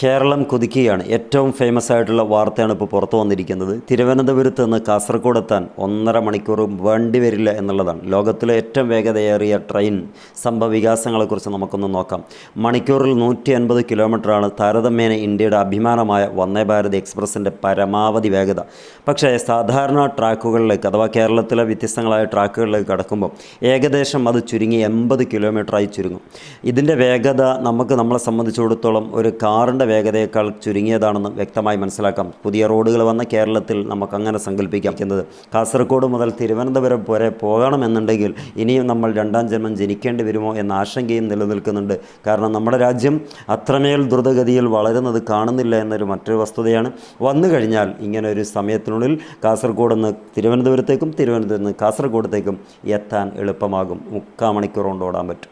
കേരളം കുതിക്കുകയാണ്. ഏറ്റവും ഫേമസ് ആയിട്ടുള്ള വാർത്തയാണ് ഇപ്പോൾ പുറത്തു വന്നിരിക്കുന്നത്. തിരുവനന്തപുരത്ത് നിന്ന് കാസർഗോഡ് എത്താൻ 1.5 മണിക്കൂർ വേണ്ടി വരില്ല എന്നുള്ളതാണ്. ലോകത്തിലെ ഏറ്റവും വേഗതയേറിയ ട്രെയിൻ സംഭവവികാസങ്ങളെക്കുറിച്ച് നമുക്കൊന്ന് നോക്കാം. മണിക്കൂറിൽ 150 കിലോമീറ്ററാണ് താരതമ്യേന ഇന്ത്യയുടെ അഭിമാനമായ വന്ദേ ഭാരത് എക്സ്പ്രസിൻ്റെ പരമാവധി വേഗത. പക്ഷേ സാധാരണ ട്രാക്കുകളിലേക്ക് അഥവാ കേരളത്തിലെ വ്യത്യസ്തങ്ങളായ ട്രാക്കുകളിലേക്ക് കടക്കുമ്പോൾ ഏകദേശം അത് ചുരുങ്ങി 80 കിലോമീറ്ററായി ചുരുങ്ങും. ഇതിൻ്റെ വേഗത നമ്മളെ സംബന്ധിച്ചിടത്തോളം ഒരു കാറിൻ്റെ വേഗതയേക്കാൾ ചുരുങ്ങിയതാണെന്ന് വ്യക്തമായി മനസ്സിലാക്കാം. പുതിയ റോഡുകൾ വന്ന കേരളത്തിൽ നമുക്കങ്ങനെ സങ്കല്പിക്കുന്നത്. കാസർഗോഡ് മുതൽ തിരുവനന്തപുരം വരെ പോകണമെന്നുണ്ടെങ്കിൽ ഇനിയും നമ്മൾ രണ്ടാം ജന്മം ജനിക്കേണ്ടി വരുമോ എന്ന ആശങ്കയും നിലനിൽക്കുന്നുണ്ട്. കാരണം നമ്മുടെ രാജ്യം അത്രമേൽ ദ്രുതഗതിയിൽ വളരുന്നത് കാണുന്നില്ല എന്നൊരു മറ്റൊരു വസ്തുതയാണ്. വന്നു കഴിഞ്ഞാൽ ഇങ്ങനെ ഒരു സമയത്തിനുള്ളിൽ കാസർഗോഡ് നിന്ന് തിരുവനന്തപുരത്തേക്കും തിരുവനന്തപുരത്ത് നിന്ന് കാസർഗോഡത്തേക്കും എത്താൻ എളുപ്പമാകും. 3/4 മണിക്കൂർ കൊണ്ട് ഓടാൻ പറ്റും.